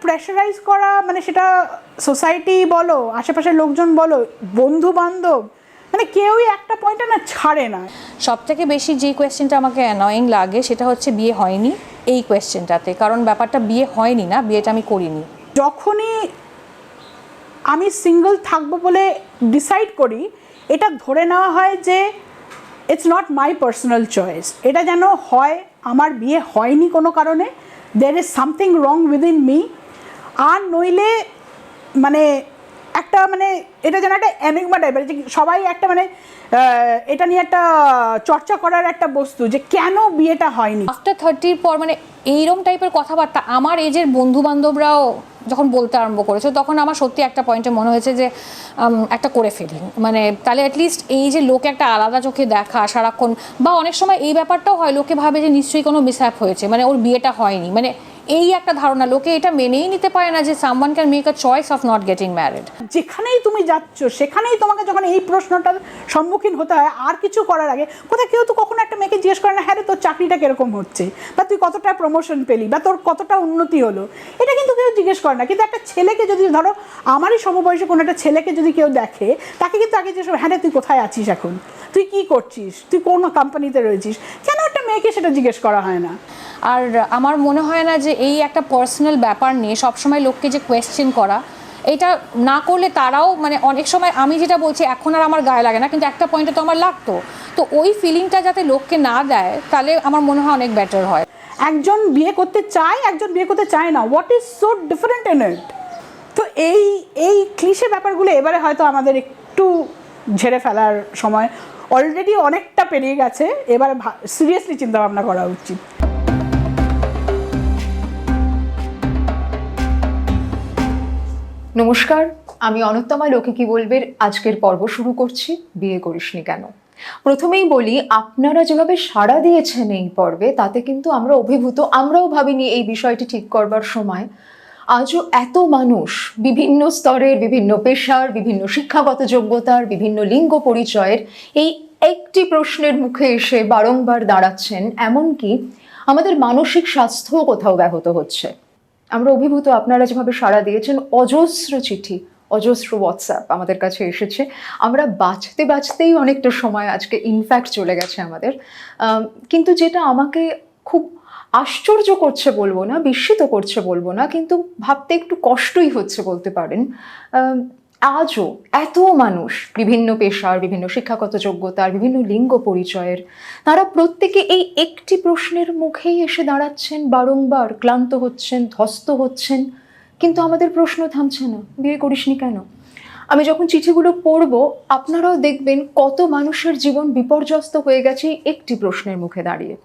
Pressurise করা, মানে সেটা সোসাইটি বলো, আশেপাশের লোকজন বলো, বন্ধু বান্ধব, মানে কেউই একটা পয়েন্টে না ছাড়ে না। সব থেকে বেশি যে কোয়েশ্চেনটা আমাকে অ্যানয়িং লাগে সেটা হচ্ছে বিয়ে হয়নি এই কোয়েশ্চেনটাতে, কারণ ব্যাপারটা বিয়ে হয়নি না, বিয়েটা আমি করিনি। যখনই আমি সিঙ্গল থাকবো বলে ডিসাইড করি, এটা ধরে নেওয়া হয় যে it's not my personal choice. এটা যেন হয় আমার বিয়ে হয়নি কোনো কারণে, there is something wrong within me, আর নইলে মানে একটা মানে এটা যেন একটা অ্যানিগমা টাইপের, যে সবাই একটা মানে এটা নিয়ে একটা চর্চা করার একটা বস্তু যে কেন বিয়েটা হয়নি। আফটার 30-র পর মানে এইরকম টাইপের কথাবার্তা আমার এজের বন্ধু বান্ধবরাও যখন বলতে আরম্ভ করেছে, তখন আমার সত্যি একটা পয়েন্টে মনে হয়েছে যে একটা করে ফেলি, মানে তাহলে অ্যাটলিস্ট এই যে লোকে একটা আলাদা চোখে দেখা সারাক্ষণ, বা অনেক সময় এই ব্যাপারটাও হয় লোকে ভাবে যে নিশ্চয়ই কোনো মিসহ্যাপ হয়েছে, মানে ওর বিয়েটা হয়নি, মানে এই একটা ধারণা, লোকে এটা মেনেই নিতে পারে না যে someone can make a choice of not getting married. যেখানেই তুমি যাচ্ছ সেখানেই তোমাকে যখন এই প্রশ্নটার সম্মুখীন হতে হয়, আর কিছু করার আগে কোথাও কেউ তো কখনো একটা মেয়েকে জিজ্ঞেস করে না, হ্যাঁ রে তোর চাকরিটা কিরকম হচ্ছে, বা তুই কতটা প্রমোশন পেলি, বা তোর কতটা উন্নতি হলো, এটা কিন্তু কেউ জিজ্ঞেস করে না। কিন্তু একটা ছেলেকে যদি ধরো, আমারই সমবয়সী কোনো একটা ছেলেকে যদি কেউ দেখে, তাকে কিন্তু আগে জিজ্ঞেস করে, হ্যাঁ রে তুই কোথায় আছিস এখন, তুই কি করছিস, তুই কোন কোম্পানিতে রয়েছিস, কেন একটা মেয়েকে সেটা জিজ্ঞেস করা হয় না? আর আমার মনে হয় না যে এই একটা পার্সোনাল ব্যাপার নিয়ে সবসময় লোককে যে কোয়েশ্চেন করা, এটা না করলে তারাও মানে অনেক সময় আমি যেটা বলছি এখন আর আমার গায়ে লাগে না, কিন্তু একটা পয়েন্টে তো আমার লাগতো, তো ওই ফিলিংটা যাতে লোককে না দেয় তাহলে আমার মনে হয় অনেক বেটার হয়। একজন বিয়ে করতে চায়, একজন বিয়ে করতে চায় না, what is so different in it? তো এই ক্লিশে ব্যাপারগুলো এবারে হয়তো আমাদের একটু ঝেড়ে ফেলার সময় অলরেডি অনেকটা পেরিয়ে গেছে, এবারে সিরিয়াসলি চিন্তা ভাবনা করা উচিত। নমস্কার, আমি অনুত্তমা লোকে কি বলবে আজকের পর্ব শুরু করছি, বিয়ে করিসনি কেন। প্রথমেই বলি, আপনারা যেভাবে সাড়া দিয়েছেন এই পর্বে, তাতে কিন্তু আমরা অভিভূত। আমরাও ভাবিনি এই বিষয়টি ঠিক করবার সময় আজও এত মানুষ বিভিন্ন স্তরের, বিভিন্ন পেশার, বিভিন্ন শিক্ষাগত যোগ্যতার, বিভিন্ন লিঙ্গ পরিচয়ের এই একটি প্রশ্নের মুখে এসে বারংবার দাঁড়াচ্ছেন, এমনকি আমাদের মানসিক স্বাস্থ্যও কোথাও ব্যাহত হচ্ছে। আমরা অভিভূত, আপনারা যেভাবে সাড়া দিয়েছেন। অজস্র চিঠি, অজস্র হোয়াটসঅ্যাপ আমাদের কাছে এসেছে। আমরা বাঁচতেই অনেকটা সময় আজকে ইনফ্যাক্ট চলে গেছে আমাদের। কিন্তু যেটা আমাকে খুব আশ্চর্য করছে বলবো না, বিস্মিত করছে বলবো না, কিন্তু ভাবতে একটু কষ্টই হচ্ছে বলতে পারেন, আজও এত মানুষ বিভিন্ন পেশার, বিভিন্ন শিক্ষাগত যোগ্যতার, বিভিন্ন লিঙ্গ পরিচয়ের, তারা প্রত্যেকে এই একটি প্রশ্নের মুখেই এসে দাঁড়াচ্ছেন, বারংবার ক্লান্ত হচ্ছেন, ধ্বস্ত হচ্ছেন, কিন্তু আমাদের প্রশ্ন থামছে না, বিয়ে করিসনি কেন। আমি যখন চিঠিগুলো পড়বো, আপনারাও দেখবেন কত মানুষের জীবন বিপর্যস্ত হয়ে গেছে এই একটি প্রশ্নের মুখে দাঁড়িয়ে।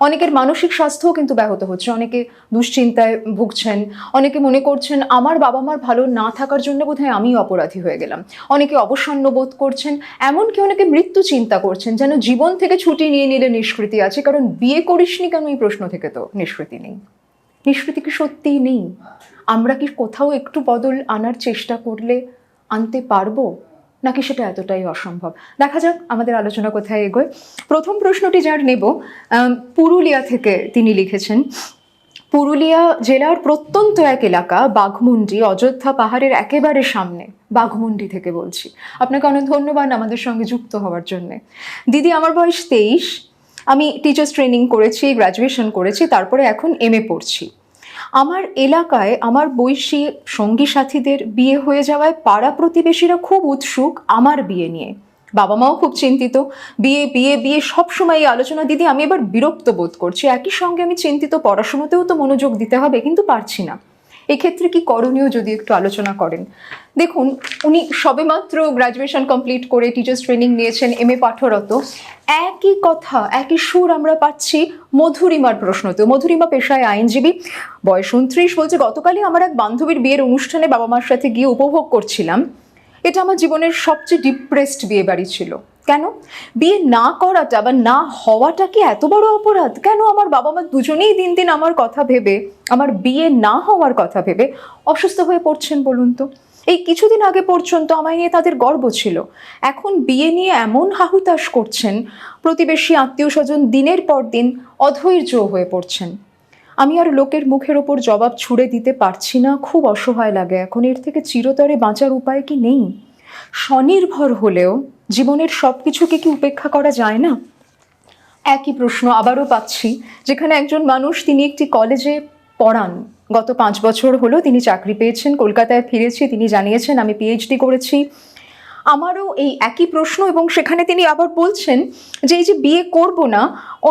অনেকের মানসিক স্বাস্থ্যও কিন্তু ব্যাহত হচ্ছে, অনেকে দুশ্চিন্তায় ভুগছেন, অনেকে মনে করছেন আমার বাবা মার ভালো না থাকার জন্য বোধহয় আমি অপরাধী হয়ে গেলাম, অনেকে অবসন্ন বোধ করছেন, এমনকি অনেকে মৃত্যু চিন্তা করছেন, যেন জীবন থেকে ছুটি নিয়ে নিলে নিষ্কৃতি আছে, কারণ বিয়ে করিসনি কেন এই প্রশ্ন থেকে তো নিষ্কৃতি নেই। নিষ্কৃতি কি সত্যিই নেই? আমরা কি কোথাও একটু বদল আনার চেষ্টা করলে আনতে পারবো, নাকি সেটা এতটাই অসম্ভব? দেখা যাক আমাদের আলোচনা কোথায় এগোয়। প্রথম প্রশ্নটি যার নেব, পুরুলিয়া থেকে তিনি লিখেছেন। পুরুলিয়া জেলার প্রত্যন্ত এক এলাকা বাঘমুন্ডি, অযোধ্যা পাহাড়ের একেবারে সামনে, বাঘমুন্ডি থেকে বলছি। আপনাকে অনেক ধন্যবাদ আমাদের সঙ্গে যুক্ত হওয়ার জন্যে। দিদি, আমার বয়স 23, আমি টিচার্স ট্রেনিং করেছি, গ্র্যাজুয়েশন করেছি, তারপরে এখন MA পড়ছি। আমার এলাকায় আমার বয়সী সঙ্গী সাথীদের বিয়ে হয়ে যাওয়ায় পাড়া প্রতিবেশীরা খুব উৎসুক আমার বিয়ে নিয়ে। বাবা মাও খুব চিন্তিত, বিয়ে বিয়ে বিয়ে সবসময় এই আলোচনা। দিদি, আমি এবার বিরক্ত বোধ করছি, একই সঙ্গে আমি চিন্তিত, পড়াশোনাতেও তো মনোযোগ দিতে হবে, কিন্তু পারছি না। এক্ষেত্রে কি করণীয় যদি একটু আলোচনা করেন। দেখুন, উনি সবেমাত্র গ্র্যাজুয়েশন কমপ্লিট করে টিচার্স ট্রেনিং নিয়েছেন, MA পাঠরত। একই কথা, একই সুর আমরা পাচ্ছি মধুরিমার প্রশ্নতেও। মধুরিমা পেশায় আইনজীবী, বয়স 29, বলছে গতকালই আমার এক বান্ধবীর বিয়ের অনুষ্ঠানে বাবা মার সাথে গিয়ে উপভোগ করছিলাম। এটা আমার জীবনের সবচেয়ে ডিপ্রেসড বিয়ে বাড়ি ছিল। কেন? বিয়ে না করাটা বা না হওয়াটা কি এত বড় অপরাধ? কেন আমার বাবা মা দুজনেই দিন দিন আমার কথা ভেবে, আমার বিয়ে না হওয়ার কথা ভেবে অসুস্থ হয়ে পড়ছেন বলুন তো? এই কিছুদিন আগে পর্যন্ত আমায় নিয়ে তাদের গর্ব ছিল, এখন বিয়ে নিয়ে এমন হাহুতাশ করছেন, প্রতিবেশী আত্মীয় স্বজন দিনের পর দিন অধৈর্য হয়ে পড়ছেন। আমি আর লোকের মুখের ওপর জবাব ছুড়ে দিতে পারছি না, খুব অসহায় লাগে এখন। এর থেকে চিরতরে বাঁচার উপায় কি নেই? স্বনির্ভর হলেও জীবনের সব কিছুকে কি উপেক্ষা করা যায় না? একই প্রশ্ন আবারও পাচ্ছি, যেখানে একজন মানুষ, তিনি একটি কলেজে পড়ান, গত 5 বছর হলো তিনি চাকরি পেয়েছেন, কলকাতায় ফিরেছি, তিনি জানিয়েছেন আমি পিএইচডি করেছি। আমারও এই একই প্রশ্ন, এবং সেখানে তিনি আবার বলছেন যে এই যে বিয়ে করব না,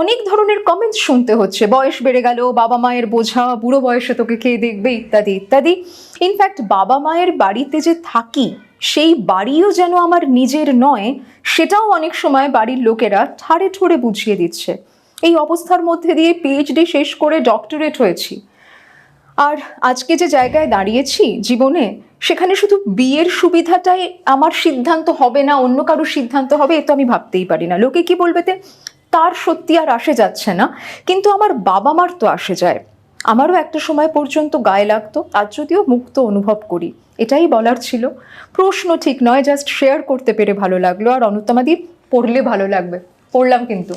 অনেক ধরনের কমেন্টস শুনতে হচ্ছে, বয়স বেড়ে গেল, বাবা মায়ের বোঝা, বুড়ো বয়সে তোকে কে দেখবে, ইত্যাদি ইত্যাদি। ইনফ্যাক্ট বাবা মায়ের বাড়িতে যে থাকি, সেই বাড়িও যেন আমার নিজের নয়, সেটাও অনেক সময় বাড়ির লোকেরা ঠাড়ে ঠোড়ে বুঝিয়ে দিচ্ছে। এই অবস্থার মধ্যে দিয়ে পিএইচডি শেষ করে ডক্টরেট হয়েছি, আর আজকে যে জায়গায় দাঁড়িয়েছি জীবনে, সেখানে শুধু বিয়ের সুবিধাটাই আমার সিদ্ধান্ত হবে না, অন্য কারোর সিদ্ধান্ত হবে, এ তো আমি ভাবতেই পারি না। লোকে কি বলবে তার সত্যি আর আসে যাচ্ছে না, কিন্তু আমার বাবা মার তো আসে যায়। আমারও একটা সময় পর্যন্ত গায়ে লাগতো, আজ যদিও মুক্ত অনুভব করি। এটাই বলার ছিল। প্রশ্ন ঠিক নয়, জাস্ট শেয়ার করতে পেরে ভালো লাগলো। আর অনুত্তমাদি, পড়লে ভালো লাগবে, পড়লাম কিন্তু।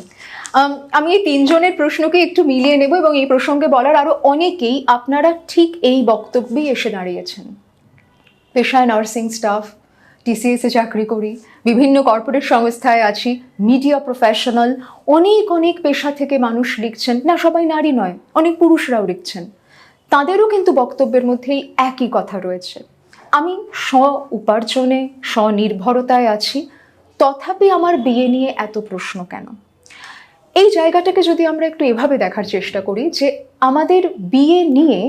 আমি এই 3 জনের প্রশ্নকে একটু মিলিয়ে নেব, এবং এই প্রসঙ্গে বলার আরো অনেকেই আপনারা ঠিক এই বক্তব্যেই এসে দাঁড়িয়েছেন। পেশায় নার্সিং স্টাফ, টিসিএসে চাকরি করি, বিভিন্ন কর্পোরেট সংস্থায় আছি, মিডিয়া প্রফেশনাল, অনেক অনেক পেশা থেকে মানুষ লিখছেন, না সবাই নারী নয়, অনেক পুরুষরাও লিখছেন। তাদেরও কিন্তু বক্তব্যের মধ্যেই একই কথা রয়েছে। আমি উপার্জনে, স্বনির্ভরতায় আছি, তথাপি আমার বিয়ে নিয়ে এত প্রশ্ন কেন? এই জায়গাটাকে যদি আমরা একটু এভাবে দেখার চেষ্টা করি যে আমাদের বিয়ে নিয়ে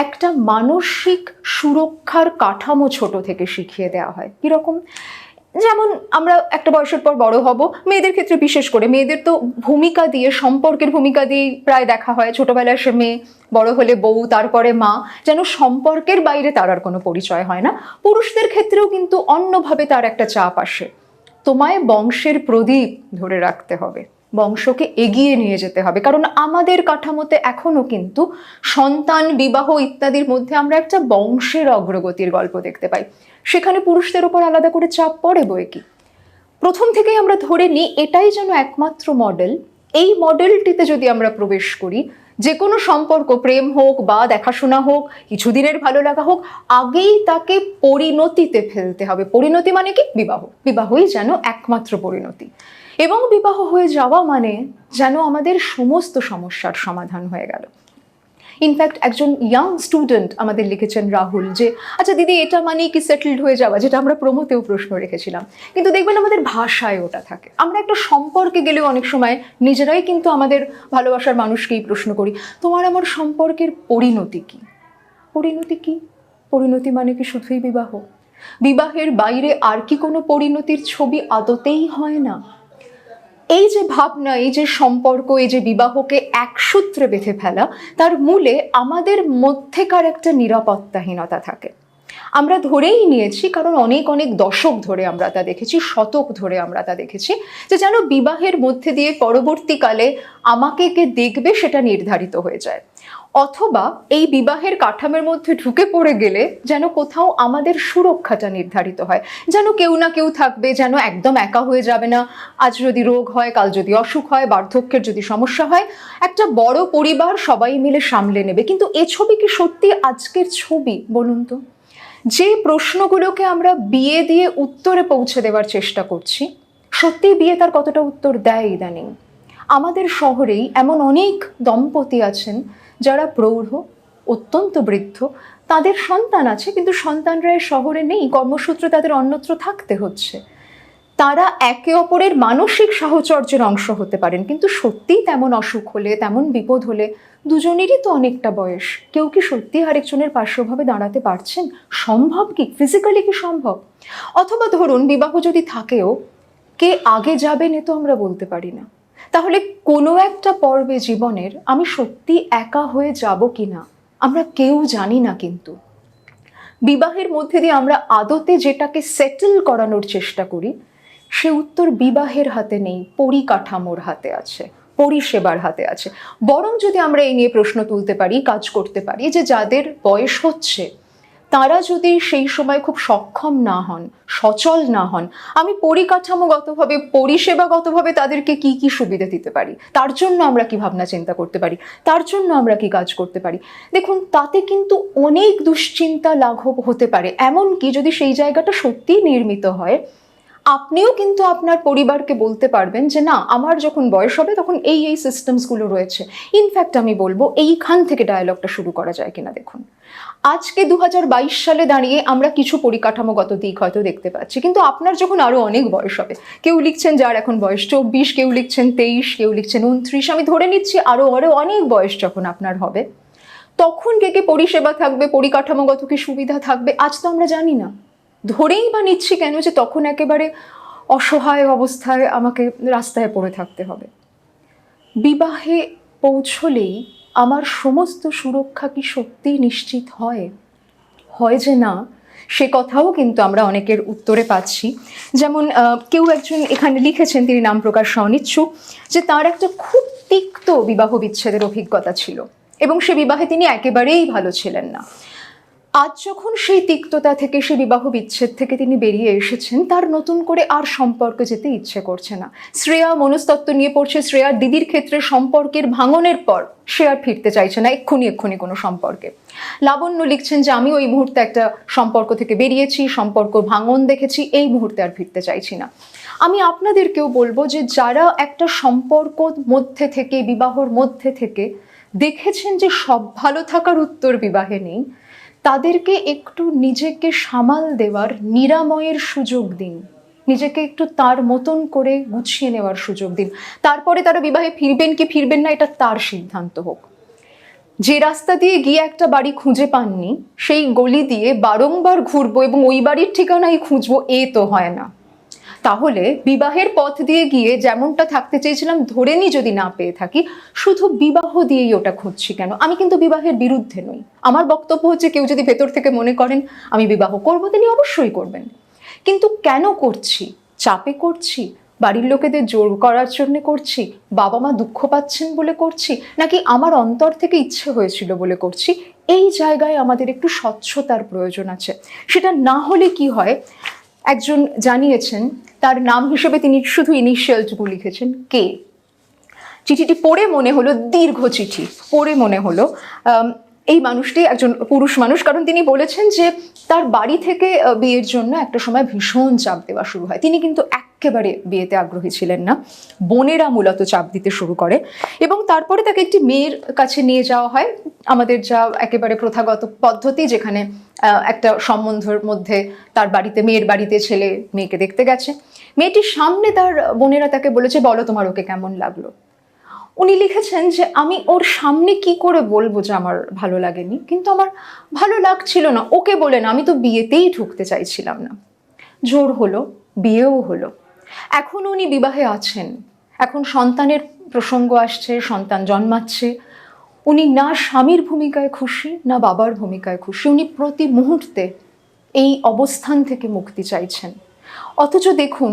একটা মানসিক সুরক্ষার কাঠামো ছোট থেকে শিখিয়ে দেওয়া হয়। কীরকম? যেমন আমরা একটা বয়সের পর বড় হব, মেয়েদের ক্ষেত্রে বিশেষ করে, মেয়েদের তো ভূমিকা দিয়ে, সম্পর্কের ভূমিকা দিয়ে প্রায় দেখা হয়। ছোটবেলায় সে মেয়ে, বড় হলে বউ, তারপরে মা, যেন সম্পর্কের বাইরে তার আর কোনো পরিচয় হয় না। পুরুষদের ক্ষেত্রেও কিন্তু অন্যভাবে তার একটা চাপ আসে, তোমায় বংশের প্রদীপ ধরে রাখতে হবে, বংশকে এগিয়ে নিয়ে যেতে হবে। কারণ আমাদের কাঠামোতে এখনো কিন্তু সন্তান, বিবাহ ইত্যাদির মধ্যে আমরা একটা বংশের অগ্রগতির গল্প দেখতে পাই। সেখানে পুরুষদের উপর আলাদা করে চাপ পড়ে বই কি? প্রথম থেকেই আমরা ধরে নিই এটাই যেন একমাত্র মডেল। এই মডেলটিতে যদি আমরা প্রবেশ করি, যে কোনো সম্পর্ক, প্রেম হোক বা দেখাশোনা হোক, কিছুদিনের ভালো লাগা হোক, আগেই তাকে পরিণতিতে ফেলতে হবে। পরিণতি মানে কি? বিবাহ। বিবাহই যেন একমাত্র পরিণতি, এবং বিবাহ হয়ে যাওয়া মানে যেন আমাদের সমস্ত সমস্যার সমাধান হয়ে গেল। ইনফ্যাক্ট একজন ইয়াং স্টুডেন্ট আমাদের লিখেছেন, রাহুল, যে আচ্ছা দিদি, এটা মানে কি সেটেলড হয়ে যাওয়া? যেটা আমরা প্রমোতেও প্রশ্ন রেখেছিলাম, কিন্তু দেখবেন আমাদের ভাষায় ওটা থাকে। আমরা একটা সম্পর্কে গেলেও অনেক সময় নিজেরাই কিন্তু আমাদের ভালোবাসার মানুষকেই প্রশ্ন করি, তোমার আমার সম্পর্কের পরিণতি কি? পরিণতি কি? পরিণতি মানে কি শুধুই বিবাহ? বিবাহের বাইরে আর কি কোনো পরিণতির ছবি আদতেই হয় না? এই যে ভাবনা, এই যে সম্পর্ক, এই যে বিবাহকে এক সূত্রে বেঁধে ফেলা, তার মূলে আমাদের মধ্যেকার একটা নিরাপত্তাহীনতা থাকে। আমরা ধরেই নিয়েছি, কারণ অনেক অনেক দশক ধরে আমরা তা দেখেছি, শতক ধরে আমরা তা দেখেছি, যে যেন বিবাহের মধ্যে দিয়ে পরবর্তীকালে আমাকে কে দেখবে সেটা নির্ধারিত হয়ে যায়। অথবা এই বিবাহের কাঠামোর মধ্যে ঢুকে পড়ে গেলে যেন কোথাও আমাদের সুরক্ষাটা নির্ধারিত হয়, যেন কেউ না কেউ থাকবে, যেন একদম একা হয়ে যাবে না। আজ যদি রোগ হয়, কাল যদি অসুখ হয়, বার্ধক্যের যদি সমস্যা হয়, একটা বড় পরিবার সবাই মিলে সামলে নেবে। কিন্তু এ ছবি কি সত্যি আজকের ছবি বলুন তো? যে প্রশ্নগুলোকে আমরা বিয়ে দিয়ে উত্তরে পৌঁছে দেওয়ার চেষ্টা করছি, সত্যি বিয়ে তার কতটা উত্তর দেয় ইদানিং? আমাদের শহরেই এমন অনেক দম্পতি আছেন যারা প্রৌঢ়, অত্যন্ত বৃদ্ধ, তাদের সন্তান আছে, কিন্তু সন্তানরা শহরে নেই, কর্মসূত্রে তাদের অন্যত্র থাকতে হচ্ছে। তারা একে অপরের মানসিক সাহচর্যের অংশ হতে পারেন, কিন্তু সত্যিই তেমন অসুখ হলে, তেমন বিপদ হলে দুজনেরই তো অনেকটা বয়স, কেউ কি সত্যি আরেকজনের পার্শ্বভাবে দাঁড়াতে পারছেন? সম্ভব কি? ফিজিক্যালি কি সম্ভব? অথবা ধরুন বিবাহ যদি থাকেও, কে আগে যাবেন এ তো আমরা বলতে পারি না। তাহলে কোনো একটা পর্বে জীবনের আমি সত্যি একা হয়ে যাব কিনা আমরা কেউ জানি না। কিন্তু বিবাহের মধ্যে দিয়ে আমরা আদতে যেটাকে সেটেল করানোর চেষ্টা করি, সে উত্তর বিবাহের হাতে নেই, পরিকাঠামোর হাতে আছে, পরিষেবার হাতে আছে। বরং যদি আমরা এই নিয়ে প্রশ্ন তুলতে পারি, কাজ করতে পারি, যে যাদের বয়স হচ্ছে তারা যদি সেই সময় খুব সক্ষম না হন, সচল না হন, আমি পরিকাঠামোগতভাবে পরিষেবাগতভাবে তাদেরকে কি কি সুবিধা দিতে পারি, তার জন্য আমরা কি ভাবনা চিন্তা করতে পারি, তার জন্য আমরা কি কাজ করতে পারি। দেখুন, তাতে কিন্তু অনেক দুশ্চিন্তা লাঘব হতে পারে। এমনকি যদি সেই জায়গাটা সত্যিই নির্মিত হয়, আপনিও কিন্তু আপনার পরিবারকে বলতে পারবেন যে না, আমার যখন বয়স হবে তখন এই এই সিস্টেমসগুলো রয়েছে। ইনফ্যাক্ট আমি বলবো এইখান থেকে ডায়ালগটা শুরু করা যায় কিনা। দেখুন, আজকে 2022 সালে দাঁড়িয়ে আমরা কিছু পরিকাঠামোগত দিক হয়তো দেখতে পাচ্ছি, কিন্তু আপনার যখন আরো অনেক বয়স হবে, কেউ লিখছেন যার এখন বয়স 24, কেউ লিখছেন 23, কেউ লিখছেন 29, আমি ধরে নিচ্ছি আরো অনেক বয়স যখন আপনার হবে, তখন কে পরিষেবা থাকবে, পরিকাঠামোগত কি সুবিধা থাকবে, আজ তো আমরা জানি না। ধরেই বা নিচ্ছি কেন যে তখন একেবারে অসহায় অবস্থায় আমাকে রাস্তায় পড়ে থাকতে হবে। বিবাহে পৌঁছলেই আমার সমস্ত সুরক্ষা কি সত্যিই নিশ্চিত হয় যে না, সে কথাও কিন্তু আমরা অনেকের উত্তরে পাচ্ছি। যেমন কেউ একজন এখানে লিখেছেন, তিনি নাম প্রকাশ অনিচ্ছুক, যে তার একটা খুব তিক্ত বিবাহ বিচ্ছেদের অভিজ্ঞতা ছিল এবং সে বিবাহে তিনি একেবারেই ভালো ছিলেন না। আজ যখন সেই তিক্ততা থেকে, সেই বিবাহ বিচ্ছেদ থেকে তিনি বেরিয়ে এসেছেন, তার নতুন করে আর সম্পর্কে যেতে ইচ্ছে করছে না। শ্রেয়া মনস্তত্ত্ব নিয়ে পড়ছে, শ্রেয়ার দিদির ক্ষেত্রে সম্পর্কের ভাঙনের পর সে আর ফিরতে চাইছে না এক্ষুনি কোনো সম্পর্কে। লাবণ্য লিখছেন যে আমি ওই মুহূর্তে একটা সম্পর্ক থেকে বেরিয়েছি, সম্পর্ক ভাঙন দেখেছি, এই মুহূর্তে আর ফিরতে চাইছি না। আমি আপনাদেরকেও বলবো যে যারা একটা সম্পর্ক মধ্যে থেকে, বিবাহর মধ্যে থেকে দেখেছেন যে সব ভালো থাকার উত্তর বিবাহে নেই, তাদেরকে একটু নিজেকে সামাল দেওয়ার, নিরাময়ের সুযোগ দিন, নিজেকে একটু তার মতন করে গুছিয়ে নেওয়ার সুযোগ দিন। তারপরে তারা বিবাহে ফিরবেন কি ফিরবেন না, এটা তার সিদ্ধান্ত হোক। যে রাস্তা দিয়ে গিয়ে একটা বাড়ি খুঁজে পাননি, সেই গলি দিয়ে বারংবার ঘুরবো এবং ওই বাড়ির ঠিকানাই খুঁজবো, এ তো হয় না। তাহলে বিবাহের পথ দিয়ে গিয়ে যেমনটা থাকতে চেয়েছিলাম ধরে নি যদি না পেয়ে থাকি, শুধু বিবাহ দিয়েই ওটা খুঁজছি কেন? আমি কিন্তু বিবাহের বিরুদ্ধে নই। আমার বক্তব্য হচ্ছে, কেউ যদি ভেতর থেকে মনে করেন আমি বিবাহ করব, তিনি অবশ্যই করবেন, কিন্তু কেন করছি? চাপে করছি, বাড়ির লোকেদের জোর করার জন্য করছি, বাবা মা দুঃখ পাচ্ছেন বলে করছি, নাকি আমার অন্তর থেকে ইচ্ছে হয়েছিল বলে করছি? এই জায়গায় আমাদের একটু স্বচ্ছতার প্রয়োজন আছে। সেটা না হলে কি হয়, একজন জানিয়েছেন, তার নাম হিসেবে তিনি শুধু ইনিশিয়ালটুকু লিখেছেন কে। চিঠিটি পড়ে মনে হলো, দীর্ঘ চিঠি পড়ে মনে হলো এই মানুষটি একজন পুরুষ মানুষ, কারণ তিনি বলেছেন যে তার বাড়ি থেকে বিয়ের জন্য একটা সময় ভীষণ চাপ দেওয়া শুরু হয়। তিনি কিন্তু একেবারে বিয়েতে আগ্রহী ছিলেন না, বোনেরা মূলত চাপ দিতে শুরু করে এবং তারপরে তাকে একটি মেয়ের কাছে নিয়ে যাওয়া হয়, আমাদের যা একেবারে প্রথাগত পদ্ধতি, যেখানে একটা সম্বন্ধের মধ্যে তার বাড়িতে, মেয়ের বাড়িতে ছেলে মেয়েকে দেখতে গেছে, মেয়েটির সামনে তার বোনেরা তাকে বলেছে বলো তোমার ওকে কেমন লাগলো। উনি লিখেছেন যে আমি ওর সামনে কি করে বলবো যে আমার ভালো লাগেনি, কিন্তু আমার ভালো লাগছিল না, ওকে বলে না, আমি তো বিয়েতেই ঢুকতে চাইছিলাম না। জোর হলো, বিয়েও হলো। এখন উনি বিবাহে আছেন, এখন সন্তানের প্রসঙ্গ আসছে, সন্তান জন্মাচ্ছে, উনি না স্বামীর ভূমিকায় খুশি না বাবার ভূমিকায় খুশি, উনি প্রতি মুহূর্তে এই অবস্থান থেকে মুক্তি চাইছেন। অথচ দেখুন,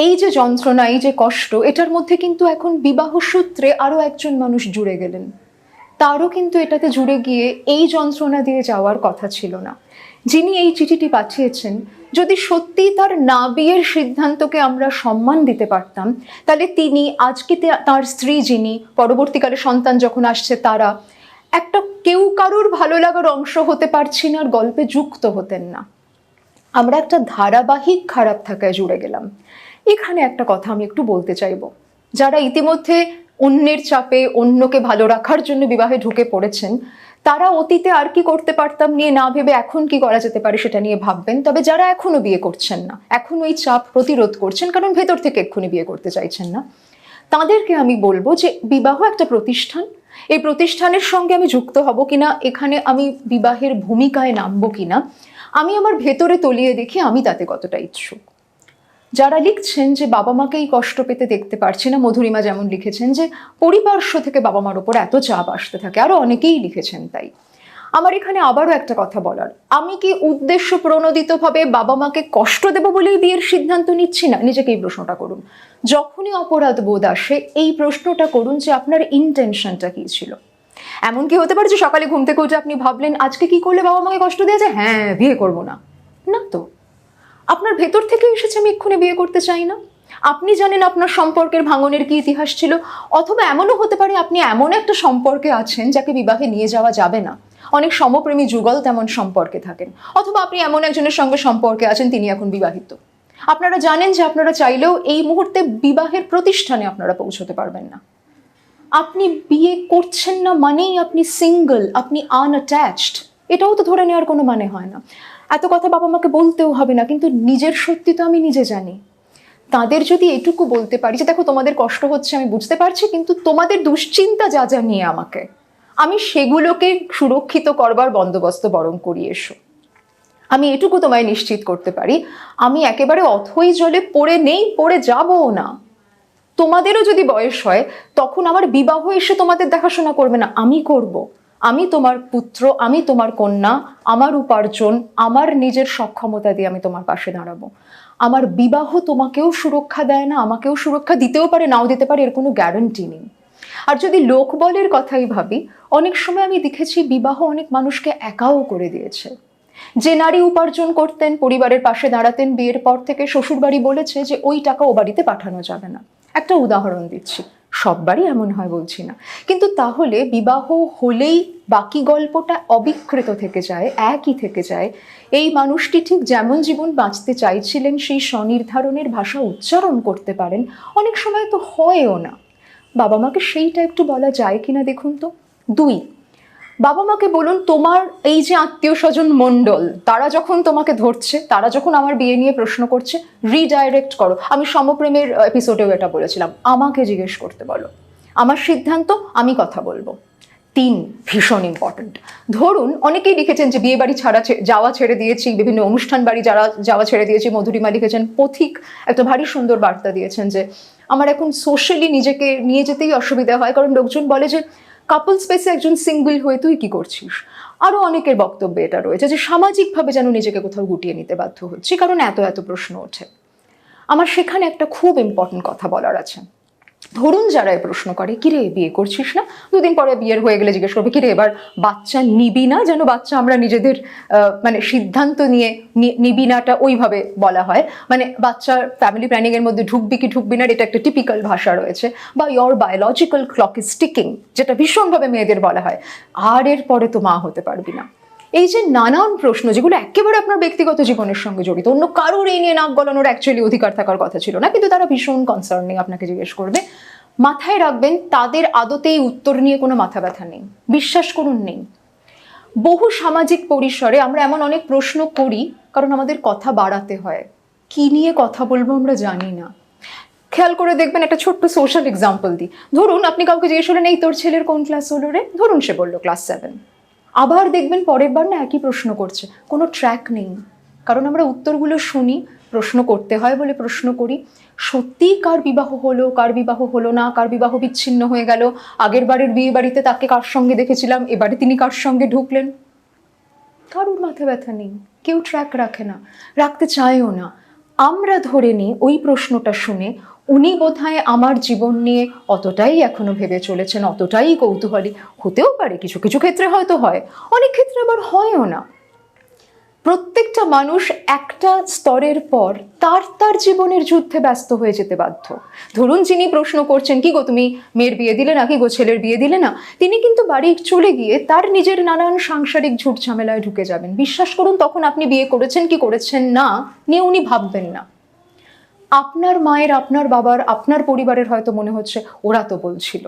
এই যে যন্ত্রণা, এই যে কষ্ট, এটার মধ্যে কিন্তু এখন বিবাহ সূত্রে আরও একজন মানুষ জুড়ে গেলেন, তারও কিন্তু এটাতে জুড়ে গিয়ে এই যন্ত্রণা দিয়ে যাওয়ার কথা ছিল না। যিনি এই চিঠিটি পাঠিয়েছেন, যদি সত্যি তার না বিয়ের সিদ্ধান্তকে আমরা সম্মান দিতে পারতাম, তাহলে তিনি আজকে তার স্ত্রী, যিনি পরবর্তীকালে সন্তান যখন আসছে তারা, একটা কেউ কারোর ভালো লাগার অংশ হতে পারছি না আর গল্পে যুক্ত হতেন না। আমরা একটা ধারাবাহিক খারাপ থাকায় জুড়ে গেলাম। এখানে একটা কথা আমি একটু বলতে চাইব, যারা ইতিমধ্যে অন্যের চাপে, অন্যকে ভালো রাখার জন্য বিবাহে ঢুকে পড়েছেন, তারা অতীতে আর কি করতে পারতাম নিয়ে না ভেবে এখন কি করা যেতে পারে সেটা নিয়ে ভাববেন। তবে যারা এখনো বিয়ে করছেন না, এখন ওই চাপ প্রতিরোধ করছেন কারণ ভেতর থেকে এক্ষুনি বিয়ে করতে চাইছেন না, তাদেরকে আমি বলবো যে বিবাহ একটা প্রতিষ্ঠান, এই প্রতিষ্ঠানের সঙ্গে আমি যুক্ত হব কিনা, এখানে আমি বিবাহের ভূমিকায় নামবো কিনা, আমি আমার ভেতরে তলিয়ে দেখি আমি তাতে কতটা ইচ্ছুক। যারা লিখছেন যে বাবা মাকেই কষ্ট পেতে দেখতে পারছি না, মধুরিমা যেমন লিখেছেন যে পরিপার্শ্ব থেকে বাবা মার ওপর এত চাপ আসতে থাকে, আরো অনেকেই লিখেছেন তাই। আমার এখানে আবারও একটা কথা বলার, আমি কি উদ্দেশ্য প্রণোদিতভাবে বাবা মাকে কষ্ট দেব বলেই বিয়ের সিদ্ধান্ত নিচ্ছি না? নিজেকে এই প্রশ্নটা করুন। যখনই অপরাধ বোধ আসে এই প্রশ্নটা করুন যে আপনার ইন্টেনশনটা কী ছিল। এমন কি হতে পারে যে সকালে ঘুম থেকে উঠে আপনি ভাবলেন আজকে কি করলে বাবা মাকে কষ্ট দেওয়া যায়, হ্যাঁ বিয়ে করব না? না তো, আপনার ভেতর থেকে এসেছে আমি এক্ষুনি বিয়ে করতে চাই না। আপনি জানেন আপনার সম্পর্কের ভাঙনের কি ইতিহাস ছিল, অথবা এমনও হতে পারে আপনি এমন একটা সম্পর্কে আছেন যাকে বিবাহে নিয়ে যাওয়া যাবে না। অনেক সমপ্রেমী যুগল তেমন সম্পর্কে থাকেন, অথবা আপনি এমন একজনের সঙ্গে সম্পর্কে আছেন তিনি এখন বিবাহিত। আপনারা জানেন যে আপনারা চাইলেও এই মুহূর্তে বিবাহের প্রতিষ্ঠানে আপনারা পৌঁছতে পারবেন না। আপনি বিয়ে করছেন না মানেই আপনি সিঙ্গল, আপনি আনঅ্যাটাচড, এটাও তো ধরে নেওয়ার কোনো মানে হয় না। এত কথা বাবা মাকে বলতেও হবে না, কিন্তু নিজের সত্যি তো আমি নিজে জানি। তাদের যদি এটুকু বলতে পারি যে দেখো তোমাদের কষ্ট হচ্ছে আমি বুঝতে পারছি, কিন্তু তোমাদের দুশ্চিন্তা যা যা নিয়ে আমাকে, আমি সেগুলোকে সুরক্ষিত করবার বন্দোবস্ত বরং করিয়ে এসো। আমি এটুকু তোমায় নিশ্চিত করতে পারি, আমি একেবারে অথই জলে পড়ে নেই, পড়ে যাবও না। তোমাদেরও যদি বয়স হয় তখন আমার বিবাহ এসে তোমাদের দেখাশোনা করবে না, আমি করব। আমি তোমার পুত্র, আমি তোমার কন্যা, আমার উপার্জন, আমার নিজের সক্ষমতা দিয়ে আমি তোমার পাশে দাঁড়াবো। আমার বিবাহ তোমাকেও সুরক্ষা দেয় না, আমাকেও সুরক্ষা দিতেও পারে, নাও দিতে পারে, এর কোনো গ্যারান্টি নেই। আর যদি লোকবলের কথাই ভাবি, অনেক সময় আমি দেখেছি বিবাহ অনেক মানুষকে একাও করে দিয়েছে। যে নারী উপার্জন করতেন, পরিবারের পাশে দাঁড়াতেন, বিয়ের পর থেকে শ্বশুরবাড়ি বলেছে যে ওই টাকা ও বাড়িতে পাঠানো যাবে না। একটা উদাহরণ দিচ্ছি, সব বাড়ি এমন হয় বলছি না, কিন্তু তাহলে বিবাহ হলেই বাকি গল্পটা অবিকৃত থেকে যায়, একই থেকে যায়। এই মানুষটি ঠিক যেমন জীবন বাঁচতে চাইছিলেন সেই স্বনির্ধারণের ভাষা উচ্চারণ করতে পারেন, অনেক সময় তো হয়ও না। বাবা মাকে সেইটা একটু বলা যায় কিনা দেখুন তো। 2, বাবা মাকে বলুন তোমার এই যে আত্মীয় স্বজন মণ্ডল, তারা যখন তোমাকে ধরছে, তারা যখন আমার বিয়ে নিয়ে প্রশ্ন করছে, রিডাইরেক্ট করো। আমি সমপ্রেমের এপিসোডেও এটা বলেছিলাম, আমাকে জিজ্ঞেস করতে বলো, আমার সিদ্ধান্ত, আমি কথা বলবো। 3, ভীষণ ইম্পর্টেন্ট। ধরুন অনেকেই লিখেছেন যে বিয়ে বাড়ি যাওয়া ছেড়ে দিয়েছি, বিভিন্ন অনুষ্ঠান বাড়ি যাওয়া ছেড়ে দিয়েছি। মধুরিমা লিখেছেন, পথিক একটা ভারী সুন্দর বার্তা দিয়েছেন যে আমার এখন সোশ্যালি নিজেকে নিয়ে যেতেই অসুবিধা হয়, কারণ লোকজন বলে যে কাপল স্পেসে একজন সিঙ্গল হয়ে তুই কি করছিস। আরও অনেকের বক্তব্যে এটা রয়েছে যে সামাজিকভাবে যেন নিজেকে কোথাও গুটিয়ে নিতে বাধ্য হচ্ছি, কারণ এত এত প্রশ্ন ওঠে। আমার সেখানে একটা খুব ইম্পর্টেন্ট কথা বলার আছে। ধরুন যারা এই প্রশ্ন করে, কিরে বিয়ে করছিস না, 2 দিন পরে বিয়ের হয়ে গেলে জিজ্ঞেস করবে কিরে এবার বাচ্চা নিবি না, যেন বাচ্চা আমরা নিজেদের মানে সিদ্ধান্ত নিয়ে নিবি নাটা ওইভাবে বলা হয়, মানে বাচ্চার ফ্যামিলি প্ল্যানিং এর মধ্যে ঢুকবি কি ঢুকবি না, এটা একটা টিপিক্যাল ভাষা রয়েছে। বা your biological clock is ticking, যেটা ভীষণভাবে মেয়েদের বলা হয়, আর এর পরে তো মা হতে পারবি না। এই যে নানান প্রশ্ন যেগুলো একেবারে আপনার ব্যক্তিগত জীবনের সঙ্গে জড়িত, অন্য কারোর এই নিয়ে নাক গলানোর অ্যাকচুয়ালি অধিকার থাকার কথা ছিল না, কিন্তু তারা ভীষণ কনসার্নিং আপনাকে জিজ্ঞেস করবে। মাথায় রাখবেন তাদের আদতেই উত্তর নিয়ে কোনো মাথা ব্যথা নেই, বিশ্বাস করুন নেই। বহু সামাজিক পরিসরে আমরা এমন অনেক প্রশ্ন করি কারণ আমাদের কথা বাড়াতে হয়, কি নিয়ে কথা বলবো আমরা জানি না। খেয়াল করে দেখবেন, একটা ছোট্ট সোশ্যাল এক্সাম্পল দিই। ধরুন আপনি কাউকে জিজ্ঞেস করলেন এই তোর ছেলের কোন ক্লাস হলো রে, ধরুন সে বললো ক্লাস 7। আবার দেখবেন পরের বার না একই প্রশ্ন করছে, কোনো ট্র্যাক নেই। কারণ আমরা উত্তরগুলো শুনি, প্রশ্ন করতে হয় বলে প্রশ্ন করি। সত্যিই কার বিবাহ হলো, কার বিবাহ হলো না, কার বিবাহ বিচ্ছিন্ন হয়ে গেল, আগের বারের বিয়ে বাড়িতে তাকে কার সঙ্গে দেখেছিলাম, এবারে তিনি কার সঙ্গে ঢুকলেন, কারোর মাথা ব্যথা নেই, কেউ ট্র্যাক রাখে না, রাখতে চায়ও না। আমরা ধরে নিই ওই প্রশ্নটা শুনে উনি বোধহয় আমার জীবন নিয়ে অতটাই এখনো ভেবে চলেছেন, অতটাই কৌতূহলী। হতেও পারে কিছু কিছু ক্ষেত্রে হয়তো হয়, অনেক ক্ষেত্রে আবার হয়ও না। প্রত্যেকটা মানুষ একটা স্তরের পর তার জীবনের যুদ্ধে ব্যস্ত হয়ে যেতে বাধ্য। ধরুন যিনি প্রশ্ন করছেন কি গো তুমি মেয়ের বিয়ে দিলে না, কি গো ছেলের বিয়ে দিলে না, তিনি কিন্তু বাড়ি চলে গিয়ে তার নিজের নানান সাংসারিক ঝুট ঝামেলায় ঢুকে যাবেন। বিশ্বাস করুন তখন আপনি বিয়ে করেছেন কি করেছেন না নিয়ে উনি ভাববেন না। আপনার মায়ের, আপনার বাবার, আপনার পরিবারের হয়তো মনে হচ্ছে ওরা তো বলছিল,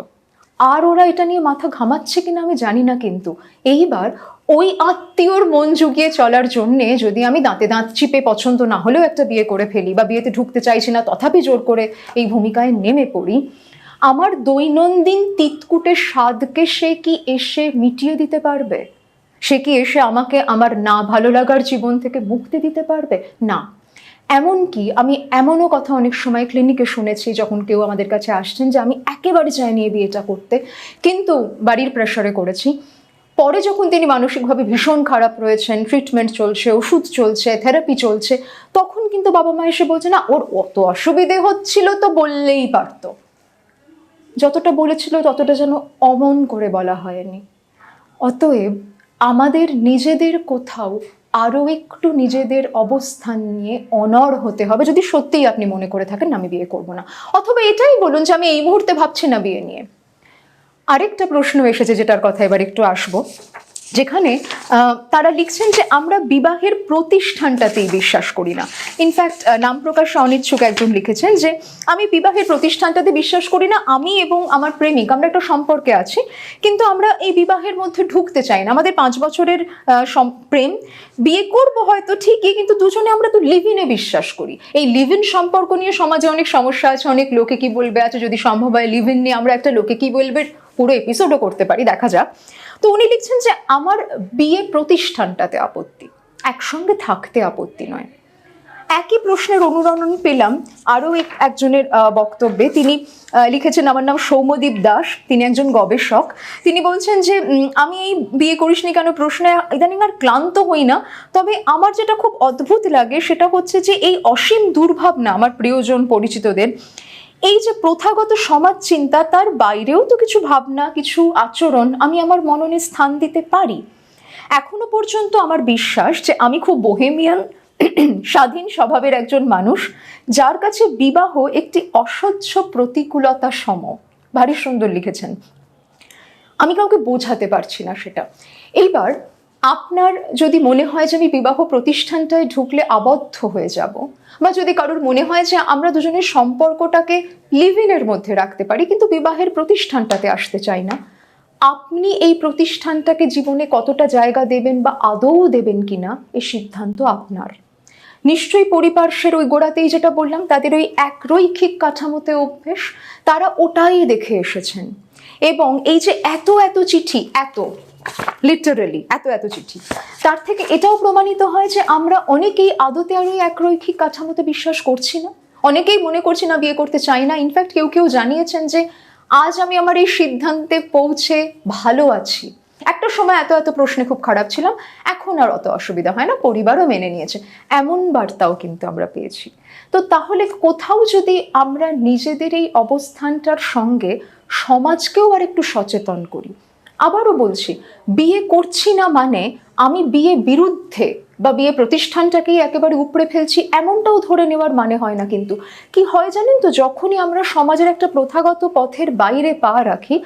আর ওরা এটা নিয়ে মাথা ঘামাচ্ছে কিনা আমি জানি না, কিন্তু এইবার ওই আত্মীয়র মন জুগিয়ে চলার জন্যে যদি আমি দাঁতে দাঁত চিপে পছন্দ না হলেও একটা বিয়ে করে ফেলি, বা বিয়েতে ঢুকতে চাইছি না তথাপি জোর করে এই ভূমিকায় নেমে পড়ি, আমার দৈনন্দিন তিতকুটের স্বাদকে সে কি এসে মিটিয়ে দিতে পারবে? সে কি এসে আমাকে আমার না ভালো লাগার জীবন থেকে মুক্তি দিতে পারবে? না। এমনকি আমি এমনও কথা অনেক সময় ক্লিনিকে শুনেছি, যখন কেউ আমাদের কাছে আসছেন যে আমি একেবারে চাইনি এই বিয়েটা করতে, কিন্তু বাড়ির প্রেশারে করেছি। পরে যখন তিনি মানসিকভাবে ভীষণ খারাপ রয়েছেন, ট্রিটমেন্ট চলছে, ওষুধ চলছে, থেরাপি চলছে, তখন কিন্তু বাবা মা এসে বলছে না ওর অত অসুবিধে হচ্ছিল তো বললেই পারতো। যতটা বলেছিল ততটা যেন অমন করে বলা হয়নি। অতএব আমাদের নিজেদের কোথাও আরও একটু নিজেদের অবস্থান নিয়ে অনড় হতে হবে, যদি সত্যিই আপনি মনে করে থাকেন আমি বিয়ে করব না, অথবা এটাই বলুন যে আমি এই মুহূর্তে ভাবছি না বিয়ে নিয়ে। আরেকটা প্রশ্ন এসেছে যেটার কথা এবার একটু আসবো, যেখানে তারা লিখছেন যে আমরা বিবাহের প্রতিষ্ঠানটাতেই বিশ্বাস করি না। ইনফ্যাক্ট নাম প্রকাশে অনিচ্ছুক একজন লিখেছেন যে আমি বিবাহের প্রতিষ্ঠানটাতে বিশ্বাস করি না, আমি এবং আমার প্রেমিক আমরা একটা সম্পর্কে আছি, কিন্তু আমরা এই বিবাহের মধ্যে ঢুকতে চাই না। আমাদের 5 বছরের প্রেম, বিয়ে করব হয়তো ঠিকই, কিন্তু দুজনে আমরা তো লিভ ইনে বিশ্বাস করি। এই লিভ ইন সম্পর্ক নিয়ে সমাজে অনেক সমস্যা আছে, অনেক লোকে কি বলবে আছে, যদি সম্ভব হয় লিভ ইন নিয়ে আমরা একটা লোকে কি বলবে পুরো এপিসোডও করতে পারি, দেখা যাক। তো উনি লিখছেন যে আমার বিয়ে প্রতিষ্ঠানটাতে আপত্তি, একসঙ্গে থাকতে আপত্তি নয়। একই প্রশ্নের অনুরণন পেলাম আরও একজনের বক্তব্যে। তিনি লিখেছেন, আমার নাম সৌম্যদীপ দাস, তিনি একজন গবেষক। তিনি বলছেন যে আমি এই বিয়ে করিসনি কেন প্রশ্নে ইদানিং আর ক্লান্ত হই না, তবে আমার যেটা খুব অদ্ভুত লাগে সেটা হচ্ছে যে এই অসীম দুর্ভাবনা আমার প্রিয়জন পরিচিতদের, এই যে প্রথাগত সমাজ চিন্তা, তার বাইরেও তো কিছু ভাবনা, কিছু আচরণ আমি আমার মননে স্থান দিতে পারি। এখনো পর্যন্ত আমার বিশ্বাস যে আমি খুব বোহেমিয়ান, স্বাধীন স্বভাবের একজন মানুষ, যার কাছে বিবাহ একটি অসহ্য প্রতিকূলতা সম। ভারী সুন্দর লিখেছেন, আমি কাউকে বোঝাতে পারছি না সেটা। এইবার আপনার যদি মনে হয় যে আমি বিবাহ প্রতিষ্ঠানটায় ঢুকলে আবদ্ধ হয়ে যাব, বা যদি কারোর মনে হয় যে আমরা দুজনের সম্পর্কটাকে লিভ ইনের মধ্যে রাখতে পারি কিন্তু বিবাহের প্রতিষ্ঠানটাতে আসতে চাই না, আপনি এই প্রতিষ্ঠানটাকে জীবনে কতটা জায়গা দেবেন বা আদৌ দেবেন কিনা এই সিদ্ধান্ত আপনার। নিশ্চয়ই পরিপার্শ্বের ওই গোড়াতেই যেটা বললাম, তাদের ওই এক রৈখিক কাঠামোতে অভ্যেস, তারা ওটাই দেখে এসেছেন। এবং এই যে এত এত চিঠি, লিটারালি এত চিঠি, তার থেকে এটাও প্রমাণিত হয় যে আমরা অনেকেই আদতে আর ওই এক রৈখিক কাঠামোতে বিশ্বাস করছি না, অনেকেই মনে করছি না, বিয়ে করতে চাই না। ইনফ্যাক্ট কেউ কেউ জানিয়েছেন যে আজ আমি আমার এই সিদ্ধান্তে পৌঁছে ভালো আছি। একটা সময় এত প্রশ্নে খুব খারাপ ছিলাম, এখন আর অত অসুবিধা হয় না, পরিবারও মেনে নিয়েছে, এমন বার্তাও কিন্তু আমরা পেয়েছি। তো তাহলে কোথাও যদি আমরা নিজেদের এই অবস্থানটার সঙ্গে সমাজকেও আর একটু সচেতন করি। আবারও বলছি, বিয়ে করছি না মানে আমি বিয়ে বিরুদ্ধে বা বিয়ে প্রতিষ্ঠানটাকেই একেবারে উপড়ে ফেলছি এমনটাও ধরে নেওয়ার মানে হয় না। কিন্তু কি হয় জানেন তো, যখনই আমরা সমাজের একটা প্রথাগত পথের বাইরে পা রাখি,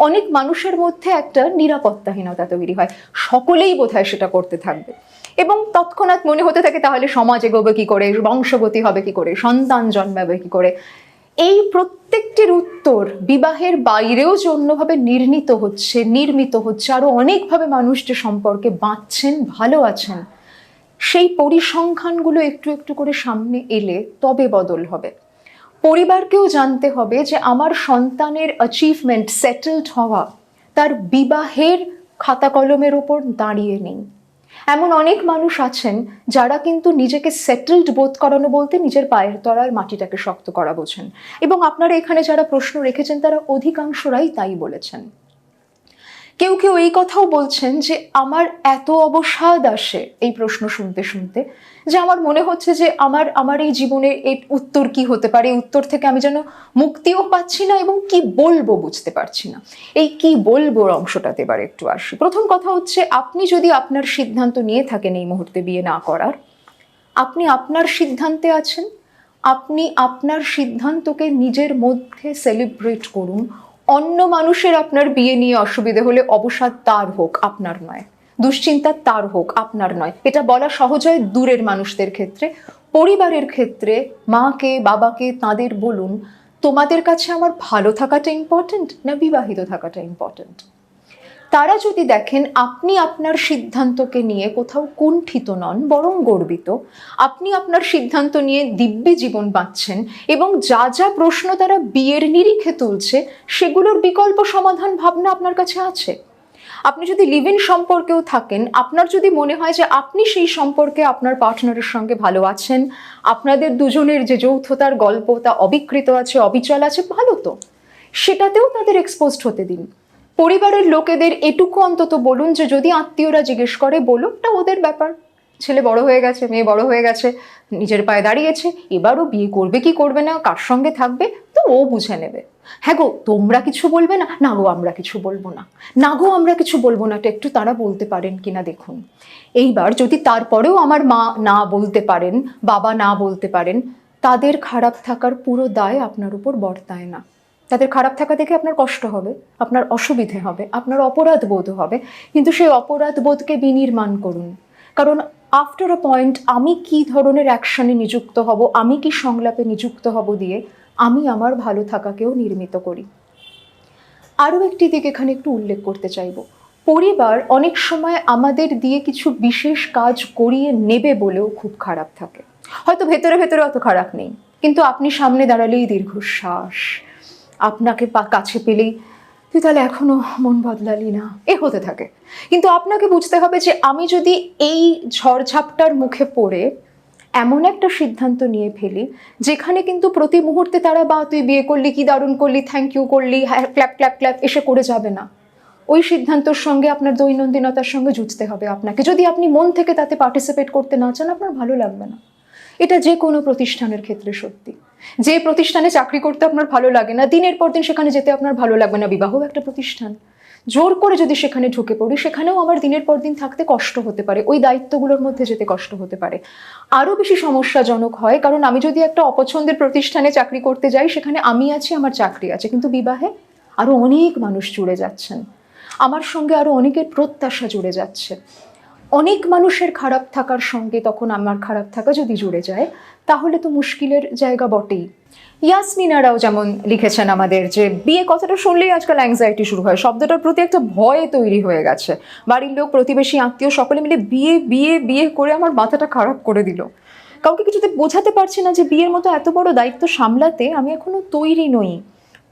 অনেক মানুষের মধ্যে একটা নিরাপত্তাহীনতা তৈরি হয়, সকলেই বোধহয় সেটা করতে থাকবে এবং তৎক্ষণাৎ মনে হতে থাকে তাহলে সমাজ এগোবে কি করে, বংশগতি হবে কি করে, সন্তান জন্মাবে কি করে। এই প্রত্যেকটির উত্তর বিবাহের বাইরেও যে অন্যভাবে নির্মিত হচ্ছে আরো অনেকভাবে মানুষ যে সম্পর্কে বাঁচছেন, ভালো আছেন, সেই পরিসংখ্যানগুলো একটু একটু করে সামনে এলে তবে বদল হবে। পরিবারকেও জানতে হবে যে আমার সন্তানের অ্যাচিভমেন্ট, সেটেলড হওয়া, তার বিবাহের খাতা কলমের ওপর দাঁড়িয়ে নেই। এমন অনেক মানুষ আছেন যারা কিন্তু নিজেকে সেটেলড বোধ করানো বলতে নিজের পায়ের তলার মাটিটাকে শক্ত করা বোঝেন, এবং আপনারা এখানে যারা প্রশ্ন রেখেছেন তারা অধিকাংশরাই তাই বলেছেন। কেউ কেউ এই কথাও বলছেন যে আমার এত অবসাদ আসে এই প্রশ্ন শুনতে শুনতে, যে আমার মনে হচ্ছে যে আমার এই জীবনের এই উত্তর কি হতে পারে, এই উত্তর থেকে আমি যেন মুক্তিও পাচ্ছি না এবং কি বলবো বুঝতে পারছি না। এই কি বলবো অংশটাতে এবার একটু আসি। প্রথম কথা হচ্ছে, আপনি যদি আপনার সিদ্ধান্ত নিয়ে থাকেন এই মুহূর্তে বিয়ে না করার, আপনি আপনার সিদ্ধান্তে আছেন, আপনি আপনার সিদ্ধান্তকে নিজের মধ্যে সেলিব্রেট করুন। অন্য মানুষের আপনার বিয়ে নিয়ে অসুবিধে হলে অবসাদ তার হোক, আপনার নয়, দুশ্চিন্তা তার হোক, আপনার নয়। এটা বলা সহজ হয় দূরের মানুষদের ক্ষেত্রে। পরিবারের ক্ষেত্রে মাকে বাবাকে তাদের বলুন, তোমাদের কাছে আমার ভালো থাকাটা ইম্পর্টেন্ট না বিবাহিত থাকাটা ইম্পর্টেন্ট। তারা যদি দেখেন আপনি আপনার সিদ্ধান্তকে নিয়ে কোথাও কুণ্ঠিত নন, বরং গর্বিত, আপনি আপনার সিদ্ধান্ত নিয়ে দিব্যি জীবন বাঁচছেন এবং যা যা প্রশ্ন তারা বিয়ের নিরিখে তুলছে সেগুলোর বিকল্প সমাধান ভাবনা আপনার কাছে আছে। আপনি যদি লিভ ইন সম্পর্কেও থাকেন, আপনার যদি মনে হয় যে আপনি সেই সম্পর্কে আপনার পার্টনারের সঙ্গে ভালো আছেন, আপনাদের দুজনের যে যৌথতার গল্প তা অবিকৃত আছে, অবিচল আছে, ভালো তো, সেটাতেও তাদের এক্সপোজড হতে দিন। পরিবারের লোকেদের এটুকু অন্তত বলুন যে যদি আত্মীয়রা জিজ্ঞেস করে বলুন, এটা ওদের ব্যাপার, ছেলে বড় হয়ে গেছে, মেয়ে বড় হয়ে গেছে, নিজের পায়ে দাঁড়িয়েছে, এবারও বিয়ে করবে কি করবে না, কার সঙ্গে থাকবে, তো ও বুঝে নেবে। হ্যাঁ গো তোমরা কিছু বলবে না, না গো আমরা কিছু বলবো না, না গো আমরা কিছু বলবো না, একটু তারা বলতে পারেন কিনা দেখুন। এইবার যদি তারপরেও আমার মা না বলতে পারেন, বাবা না বলতে পারেন, তাদের খারাপ থাকার পুরো দায় আপনার উপর বর্তায় না। তাদের খারাপ থাকা দেখে আপনার কষ্ট হবে, আপনার অসুবিধে হবে, আপনার অপরাধ বোধ হবে, কিন্তু সেই অপরাধ বোধকে বিনির্মাণ করুন। কারণ আফটার আ পয়েন্ট আমি কি ধরনের অ্যাকশনে নিযুক্ত হব, আমি কি সংলাপে নিযুক্ত হব দিয়ে আমি আমার ভালো থাকাকেও নির্মিত করি। আরও একটি দিক এখানে একটু উল্লেখ করতে চাইব। পরিবার অনেক সময় আমাদের দিয়ে কিছু বিশেষ কাজ করিয়ে নেবে বলেও খুব খারাপ থাকে। হয়তো ভেতরে ভেতরে অত খারাপ নেই, কিন্তু আপনি সামনে দাঁড়ালেই দীর্ঘশ্বাস, আপনাকে কাছে পেলেই তুই তাহলে এখনো মন বদলালি না, এ হতে থাকে। কিন্তু আপনাকে বুঝতে হবে যে আমি যদি এই ঝড়ঝাপটার মুখে পড়ে এমন একটা সিদ্ধান্ত নিয়ে ফেলি যেখানে কিন্তু প্রতি মুহূর্তে তারা বা তুই বিয়ে করলি, কি দারুণ করলি, থ্যাংক ইউ করলি, হ্যাঁ ক্ল্যাপ ক্ল্যাপ ক্ল্যাপ এসে করে যাবে না। ওই সিদ্ধান্তর সঙ্গে আপনার দৈনন্দিনতার সঙ্গে জুঝতে হবে আপনাকে। যদি আপনি মন থেকে তাতে পার্টিসিপেট করতে না চান, আপনার ভালো লাগবে না। এটা যে কোনো প্রতিষ্ঠানের ক্ষেত্রে সত্যি। যে প্রতিষ্ঠানে চাকরি করতে আপনার ভালো লাগে না, দিনের পর দিন সেখানে যেতে আপনার ভালো লাগবে না। বিবাহ একটা প্রতিষ্ঠান, জোর করে যদি সেখানে ঢুকে পড়ি, সেখানেও আমার দিনের পর দিন থাকতে কষ্ট হতে পারে, ওই দায়িত্বগুলোর মধ্যে যেতে কষ্ট হতে পারে। আরও বেশি সমস্যাজনক হয় কারণ আমি যদি একটা অপছন্দের প্রতিষ্ঠানে চাকরি করতে যাই, সেখানে আমি আছি, আমার চাকরি আছে, কিন্তু বিবাহে আরও অনেক মানুষ জুড়ে যাচ্ছেন, আমার সঙ্গে আরও অনেকের প্রত্যাশা জুড়ে যাচ্ছে। অনেক মানুষের খারাপ থাকার সঙ্গে তখন আমার খারাপ থাকা যদি জুড়ে যায়, তাহলে তো মুশকিলের জায়গা বটেই। ইয়াসমিনারাও যেমন লিখেছেন আমাদের যে বিয়ে কথাটা শুনলেই আজকাল অ্যাংজাইটি শুরু হয়, শব্দটার প্রতি একটা ভয় তৈরি হয়ে গেছে। বাড়ির লোক, প্রতিবেশী, আত্মীয় সকলে মিলে বিয়ে বিয়ে বিয়ে করে আমার মাথাটা খারাপ করে দিল। কাউকে কিছুতে বোঝাতে পারছি না যে বিয়ের মতো এত বড় দায়িত্ব সামলাতে আমি এখনো তৈরি নই।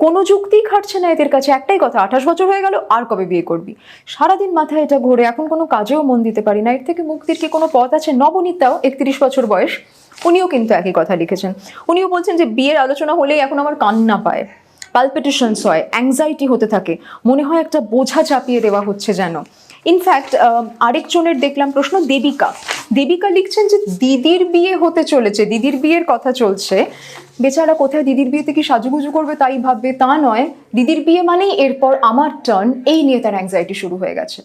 কোনো যুক্তিই খাটছে না এদের কাছে। একটাই কথা, 28 বছর হয়ে গেল, আর কবে বিয়ে করবি? সারাদিন মাথায় এটা ঘোরে, এখন কোনো কাজেও মন দিতে পারি না। এর থেকে মুক্তির কি কোনো পথ আছে? নবনীতাও 31 বছর বয়স, উনিও কিন্তু একই কথা লিখেছেন। উনিও বলছেন যে বিয়ের আলোচনা হলেই এখন আমার কান্না পায়, পালপিটেশনস হয়, অ্যাংজাইটি হতে থাকে, মনে হয় একটা বোঝা চাপিয়ে দেওয়া হচ্ছে যেন। ইনফ্যাক্ট আরেকজনের দেখলাম প্রশ্ন, দেবিকা লিখছেন যে দিদির বিয়ে হতে চলেছে, দিদির বিয়ের কথা চলছে, বেচারা কোথায় দিদির বিয়েতে কি সাজুগুজু করবে তাই ভাববে, তা নয়, দিদির বিয়ে মানেই এরপর আমার টার্ন, এই নিয়ে তার অ্যাংজাইটি শুরু হয়ে গেছে।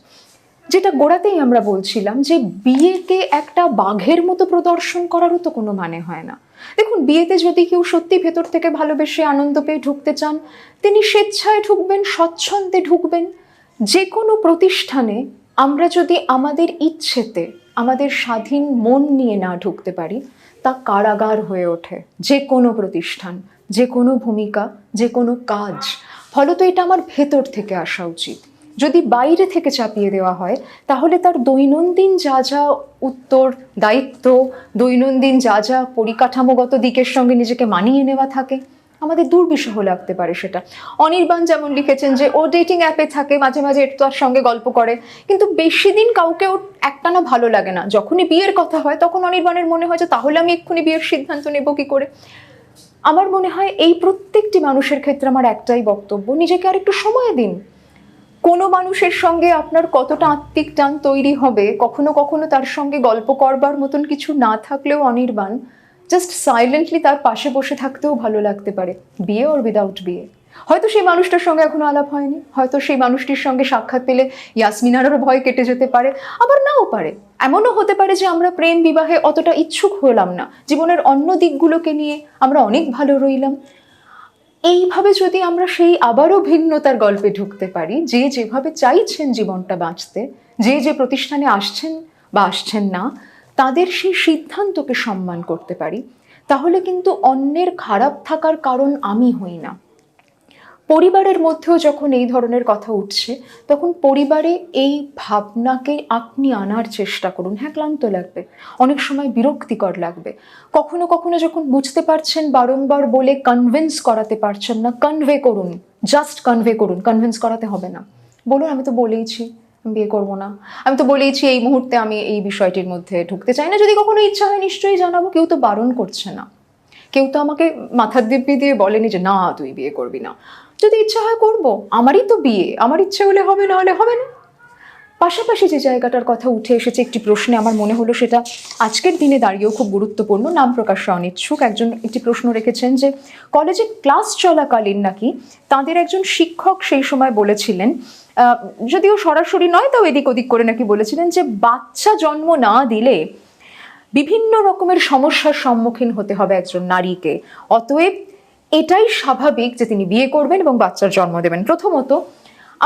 যেটা গোড়াতেই আমরা বলছিলাম যে বিয়েকে একটা বাঘের মতো প্রদর্শন করারও তো কোনো মানে হয় না। দেখুন, বিয়েতে যদি কেউ সত্যি ভেতর থেকে ভালোবেসে আনন্দ পেয়ে ঢুকতে চান, তিনি স্বেচ্ছায় ঢুকবেন, স্বচ্ছন্দে ঢুকবেন। যে কোনো প্রতিষ্ঠানে আমরা যদি আমাদের ইচ্ছেতে, আমাদের স্বাধীন মন নিয়ে না ঢুকতে পারি, তা কারাগার হয়ে ওঠে। যে কোনো প্রতিষ্ঠান, যে কোনো ভূমিকা, যে কোনো কাজ। ফলত এটা আমার ভেতর থেকে আসা উচিত। যদি বাইরে থেকে চাপিয়ে দেওয়া হয়, তাহলে তার দৈনন্দিন যা যা উত্তর দায়িত্ব, দৈনন্দিন যা যা পরিকাঠামোগত দিকের সঙ্গে নিজেকে মানিয়ে নেওয়া থাকে, আমাদের দুর্বিষহ লাগতে পারে সেটা। অনির্বাণ যেমন লিখেছেন যে ও ডেটিং অ্যাপে থাকে, মাঝে মাঝে একটু তার সঙ্গে গল্প করে, কিন্তু বেশি দিন কাউকে ওর একটানা ভালো লাগে না। যখনই বিয়ের কথা হয় তখন অনির্বাণের মনে হয় যে তাহলে আমি এক্ষুনি বিয়ের সিদ্ধান্ত নেব কি করে। আমার মনে হয় এই প্রত্যেকটি মানুষের ক্ষেত্রে আমার একটাই বক্তব্য, নিজেকে আর একটু সময় দিন। কোনো মানুষের সঙ্গে আপনার কতটা আত্মিক টান তৈরি হবে, কখনো কখনো তার সঙ্গে গল্প করবার মতন কিছু না থাকলেও অনির্বাণ জাস্ট সাইলেন্টলি তার পাশে বসে থাকতেও ভালো লাগতে পারে, বিয়ে ওর উইদাউট বিয়ে। হয়তো সেই মানুষটার সঙ্গে এখনো আলাপ হয়নি, হয়তো সেই মানুষটির সঙ্গে সাক্ষাৎ পেলে ইয়াসমিনারও ভয় কেটে যেতে পারে, আবার নাও পারে। এমনও হতে পারে যে আমরা প্রেম বিবাহে অতটা ইচ্ছুক হলাম না, জীবনের অন্য দিকগুলোকে নিয়ে আমরা অনেক ভালো রইলাম। এইভাবে যদি আমরা সেই আবারও ভিন্নতার গল্পে ঢুকতে পারি, যে যেভাবে চাইছেন জীবনটা বাঁচতে, যে যে প্রতিষ্ঠানে আসছেন বা আসছেন না, তাদের সেই সিদ্ধান্তকে সম্মান করতে পারি, তাহলে কিন্তু অন্যের খারাপ থাকার কারণ আমি হই না। পরিবারের মধ্যেও যখন এই ধরনের কথা উঠছে, তখন পরিবারে এই ভাবনাকে আপনি আনার চেষ্টা করুন। হ্যাঁ, ক্লান্ত লাগবে, অনেক সময় বিরক্তিকর লাগবে, কখনো কখনো যখন বুঝতে পারছেন বারংবার বলে কনভিন্স করাতে পারছেন না, কনভে করুন, জাস্ট কনভে করুন, কনভিন্স করাতে হবে না। বলুন, আমি তো বলেইছি বিয়ে করবো না, আমি তো বলেইছি এই মুহূর্তে আমি এই বিষয়টির মধ্যে ঢুকতে চাই না, যদি কখনো ইচ্ছা হয় নিশ্চয়ই জানাবো, কেউ তো বারণ করছে না, কেউ তো আমাকে মাথার দিব্যি দিয়ে বলেনি যে না তুই বিয়ে করবি না। যদি ইচ্ছা হয় করবো, আমারই তো বিয়ে, আমার ইচ্ছে হলে হবে, না হলে হবে না। পাশাপাশি যে জায়গাটার কথা উঠে এসেছে একটি প্রশ্নে, আমার মনে হলো সেটা আজকের দিনে দাঁড়িয়েও খুব গুরুত্বপূর্ণ, নাম প্রকাশে অনিচ্ছুক একজন একটি প্রশ্ন রেখেছেন যে কলেজে ক্লাস চলাকালীন নাকি তাদের একজন শিক্ষক সেই সময় বলেছিলেন, যদিও সরাসরি নয় তাও এদিক ওদিক করে নাকি বলেছিলেন, যে বাচ্চা জন্ম না দিলে বিভিন্ন রকমের সমস্যার সম্মুখীন হতে হবে একজন নারীকে, অতএব এটাই স্বাভাবিক যে তিনি বিয়ে করবেন এবং বাচ্চার জন্ম দেবেন। প্রথমত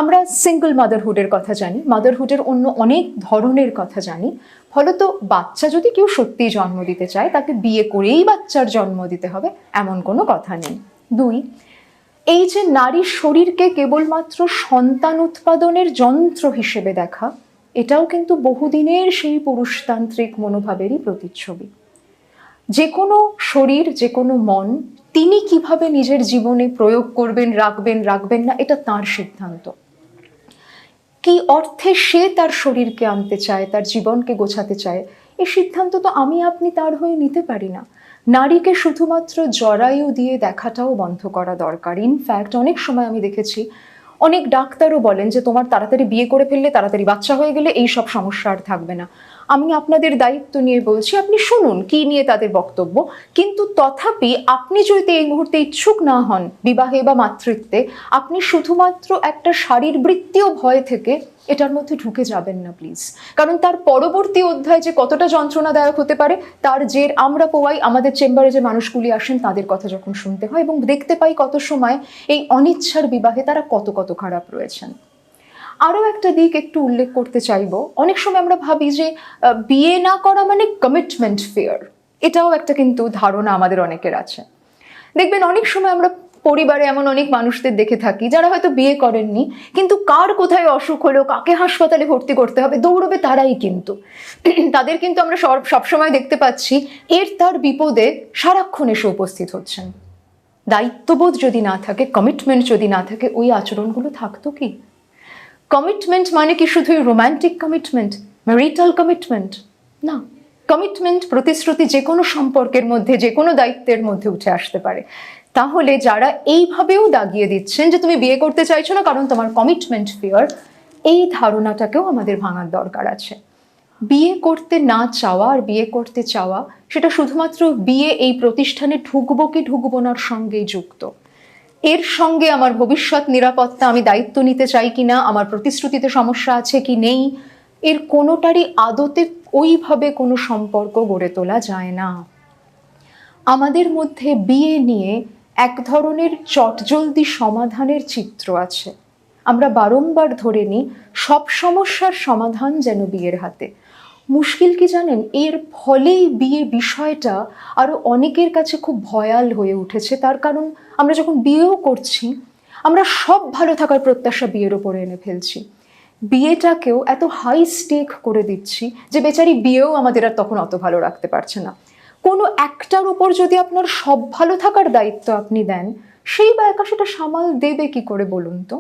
আমরা সিঙ্গল মাদারহুডের কথা জানি, মাদারহুডের অন্য অনেক ধরনের কথা জানি, ফলত বাচ্চা যদি কেউ সত্যিই জন্ম দিতে চায় তাকে বিয়ে করেই বাচ্চার জন্ম দিতে হবে এমন কোনো কথা নেই। 2, এই যে নারীর শরীরকে কেবলমাত্র সন্তান উৎপাদনের যন্ত্র হিসেবে দেখা, এটাও কিন্তু বহুদিনের সেই পুরুষতান্ত্রিক মনোভাবেরই প্রতিচ্ছবি। যে কোনো শরীর, যে কোনো মন তিনি কিভাবে নিজের জীবনে প্রয়োগ করবেন, রাখবেন না, এটা তার সিদ্ধান্ত। কি অর্থে সে তার শরীরকে আনতে চায়, তার জীবনকে গোছাতে চায়, এই সিদ্ধান্ত তো আমি আপনি তার হয়ে নিতে পারি না। নারীকে শুধুমাত্র জরায়ু দিয়ে দেখাটাও বন্ধ করা দরকার। ইনফ্যাক্ট অনেক সময় আমি দেখেছি অনেক ডাক্তারও বলেন যে তোমার তাড়াতাড়ি বিয়ে করে ফেললে, তাড়াতাড়ি বাচ্চা হয়ে গেলে এই সব সমস্যা আর থাকবে না। আমি আপনাদের দায়িত্ব নিয়ে বলছি, আপনি শুনুন কি নিয়ে তাদের বক্তব্য, কিন্তু তথাপি আপনি যদি এই মুহূর্তে ইচ্ছুক না হন বিবাহে বা মাতৃত্বে, আপনি শুধুমাত্র একটা শারীরবৃত্তীয় ভয় থেকে এটার মধ্যে ঢুকে যাবেন না প্লিজ। কারণ তার পরবর্তী অধ্যায় যে কতটা যন্ত্রণাদায়ক হতে পারে তার জের আমরা পোয়াই আমাদের চেম্বারে যে মানুষগুলি আসেন তাদের কথা যখন শুনতে হয়, এবং দেখতে পাই কত সময় এই অনিচ্ছার বিবাহে তারা কত কত খারাপ রয়েছেন। আরও একটা দিক একটু উল্লেখ করতে চাইবো, অনেক সময় আমরা ভাবি যে বিয়ে না করা মানে কমিটমেন্ট ফেয়ার, এটাও একটা কিন্তু ধারণা আমাদের অনেকের আছে। দেখবেন অনেক সময় আমরা পরিবারে এমন অনেক মানুষদের দেখে থাকি যারা হয়তো বিয়ে করেননি, কিন্তু কার কোথায় অসুখ হলো, কাকে হাসপাতালে ভর্তি করতে হবে দৌড়বে তারাই, কিন্তু তাদের কিন্তু আমরা সবসময় দেখতে পাচ্ছি তার বিপদে সারাক্ষণ এসে উপস্থিত হচ্ছেন। দায়িত্ববোধ যদি না থাকে, কমিটমেন্ট যদি না থাকে, ওই আচরণগুলো থাকতো কি? কমিটমেন্ট মানে কি শুধুই রোম্যান্টিক কমিটমেন্ট, ম্যারিটাল কমিটমেন্ট? না, কমিটমেন্ট, প্রতিশ্রুতি যে কোনো সম্পর্কের মধ্যে, যে কোনো দায়িত্বের মধ্যে উঠে আসতে পারে। তাহলে যারা এইভাবেও দাগিয়ে দিচ্ছেন যে তুমি বিয়ে করতে চাইছো না কারণ তোমার কমিটমেন্ট ফিয়ার, এই ধারণাটাকেও আমাদের ভাঙার দরকার আছে। বিয়ে করতে না চাওয়া আর বিয়ে করতে চাওয়া সেটা শুধুমাত্র বিয়ে এই প্রতিষ্ঠানে ঢুকবো কি ঢুকবো নার সঙ্গেই যুক্ত। এর সঙ্গে আমার ভবিষ্যৎ নিরাপত্তা, আমি দায়িত্ব নিতে চাই কিনা, আমার প্রতিশ্রুতিতে সমস্যা আছে কি নেই, এর কোনোটারই আদতে ওইভাবে কোনো সম্পর্ক গড়ে তোলা যায় না। আমাদের মধ্যে বিয়ে নিয়ে এক ধরনের চটজলদি সমাধানের চিত্র আছে। আমরা বারংবার ধরে নিই সব সমস্যার সমাধান যেন বিয়ের হাতে। মুশকিল কি জানেন, এর ফলেই বিয়ে বিষয়টা আরও অনেকের কাছে খুব ভয়াল হয়ে উঠেছে। তার কারণ আমরা যখন বিয়েও করছি, আমরা সব ভালো থাকার প্রত্যাশা বিয়ের ওপরে এনে ফেলছি। বিয়েটাকেও এত হাই স্টেক করে দিচ্ছি যে বেচারি বিয়েও আমাদের আর তখন অত ভালো রাখতে পারছে না। কোনো একটার উপর যদি আপনার সব ভালো থাকার দায়িত্ব আপনি দেন, সেই বা একা সেটা সামাল দেবে কি করে বলুন তো?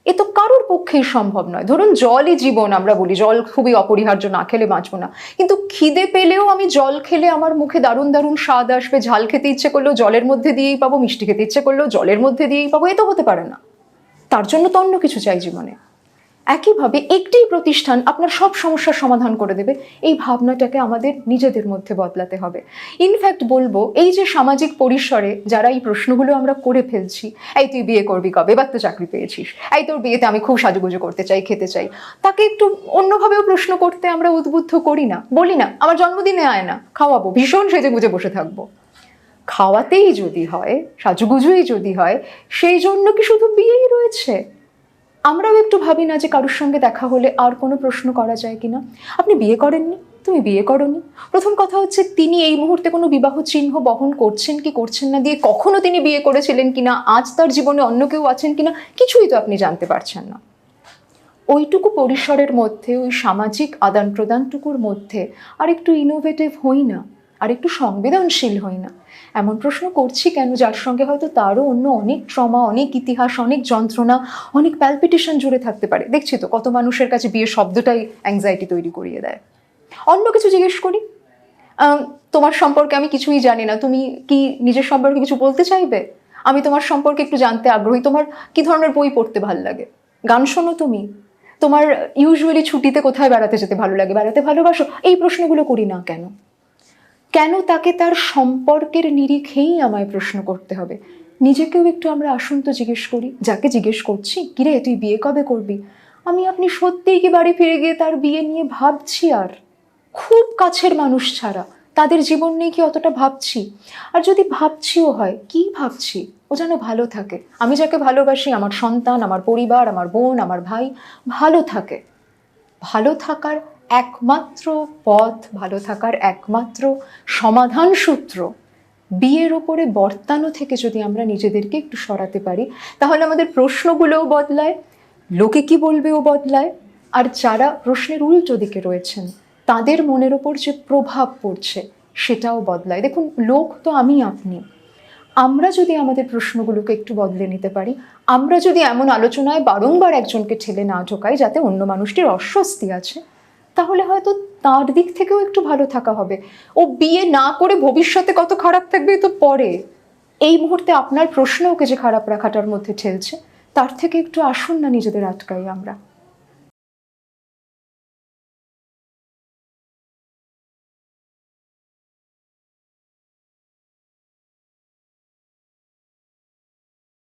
এ তো কারোর পক্ষেই সম্ভব নয়। ধরুন জলই জীবন, আমরা বলি জল খুবই অপরিহার্য, না খেলে বাঁচবো না, কিন্তু খিদে পেলেও আমি জল খেলে আমার মুখে দারুণ দারুণ স্বাদ আসবে, ঝাল খেতে ইচ্ছে করলেও জলের মধ্যে দিয়েই পাবো, মিষ্টি খেতে ইচ্ছে করলেও জলের মধ্যে দিয়েই পাবো, এ তো হতে পারে না। তার জন্য তো অন্য কিছু চাই জীবনে। একইভাবে একটি প্রতিষ্ঠান আপনার সব সমস্যার সমাধান করে দেবে, এই ভাবনাটাকে আমাদের নিজেদের মধ্যে বদলাতে হবে। ইনফ্যাক্ট বলবো, এই যে সামাজিক পরিসরে যারা এই প্রশ্নগুলো আমরা করে ফেলছি, এই তুই বিয়ে করবি কবে, এবার তো চাকরি পেয়েছিস, এই তোর বিয়েতে আমি খুব সাজুগুজু করতে চাই, খেতে চাই, তাকে একটু অন্যভাবেও প্রশ্ন করতে আমরা উদ্বুদ্ধ করি না? বলি না আমার জন্মদিনে আয় না, খাওয়াবো, ভীষণ সেজে গুজে বসে থাকবো। খাওয়াতেই যদি হয়, সাজুগুজুই যদি হয়, সেই জন্য কি শুধু বিয়েই রয়েছে? আমরাও একটু ভাবি না যে কারোর সঙ্গে দেখা হলে আর কোনো প্রশ্ন করা যায় কিনা? আপনি বিয়ে করেননি, তুমি বিয়ে করনি। প্রথম কথা হচ্ছে তিনি এই মুহূর্তে কোনো বিবাহ চিহ্ন বহন করছেন কি করছেন না, দিয়ে কখনো তিনি বিয়ে করেছিলেন কিনা, আজ তার জীবনে অন্য কেউ আছেন কিনা, কিছুই তো আপনি জানতে পারছেন না। ওইটুকু পরিসরের মধ্যে, ওই সামাজিক আদান প্রদানটুকুর মধ্যে আর একটু ইনোভেটিভ হই না, আর একটু সংবেদনশীল হই না? এমন প্রশ্ন করছি কেন যার সঙ্গে হয়তো তারও অন্য অনেক ট্রমা, অনেক ইতিহাস, অনেক যন্ত্রণা, অনেক প্যালপিটেশন জুড়ে থাকতে পারে। দেখছি তো কত মানুষের কাছে বিয়ে শব্দটাই অ্যাংজাইটি তৈরি করিয়ে দেয়। অন্য কিছু জিজ্ঞেস করি, তোমার সম্পর্কে আমি কিছুই জানি না, তুমি কি নিজের সম্পর্কে কিছু বলতে চাইবে? আমি তোমার সম্পর্কে একটু জানতে আগ্রহী, তোমার কি ধরনের বই পড়তে ভাল লাগে, গান শোনো তুমি, তোমার ইউজুয়ালি ছুটিতে কোথায় বেড়াতে যেতে ভালো লাগে, বেড়াতে ভালোবাসো, এই প্রশ্নগুলো করি না কেন? কেন তাকে তার সম্পর্কের নিরিখেই আমায় প্রশ্ন করতে হবে? নিজেকেও একটু আমরা আসুন তো জিজ্ঞেস করি, যাকে জিজ্ঞেস করছি, কিরে তুই বিয়ে কবে করবি, আমি আপনি সত্যিই কি বাড়ি ফিরে গিয়ে তার বিয়ে নিয়ে ভাবছি? আর খুব কাছের মানুষ ছাড়া তাদের জীবন নিয়ে কি অতটা ভাবছি? আর যদি ভাবছিও হয়, কি ভাবছি? ও যেন ভালো থাকে, আমি যাকে ভালোবাসি, আমার সন্তান, আমার পরিবার, আমার বোন, আমার ভাই ভালো থাকে। ভালো থাকার একমাত্র পথ, ভালো থাকার একমাত্র সমাধান সূত্র বিয়ের ওপরে বর্তানো থেকে যদি আমরা নিজেদেরকে একটু সরাতে পারি, তাহলে আমাদের প্রশ্নগুলোও বদলায়, লোকে কি বলবেও বদলায়, আর যারা প্রশ্নের উল্টো দিকে রয়েছেন তাদের মনের ওপর যে প্রভাব পড়ছে সেটাও বদলায়। দেখুন, লোক তো আমি আপনি, আমরা যদি আমাদের প্রশ্নগুলোকে একটু বদলে নিতে পারি, আমরা যদি এমন আলোচনায় বারংবার একজনকে ঠেলে না ঢোকাই যাতে অন্য মানুষটির অস্বস্তি আছে, তাহলে হয়তো তার দিক থেকেও একটু ভালো থাকা হবে। ও বিয়ে না করে ভবিষ্যতে কত খারাপ থাকবে তো পরে, এই মুহূর্তে আপনার প্রশ্ন ওকে যে খারাপ রাখাটার মধ্যে ঠেলছে, তার থেকে একটু আসুন না নিজেদের আটকাই আমরা।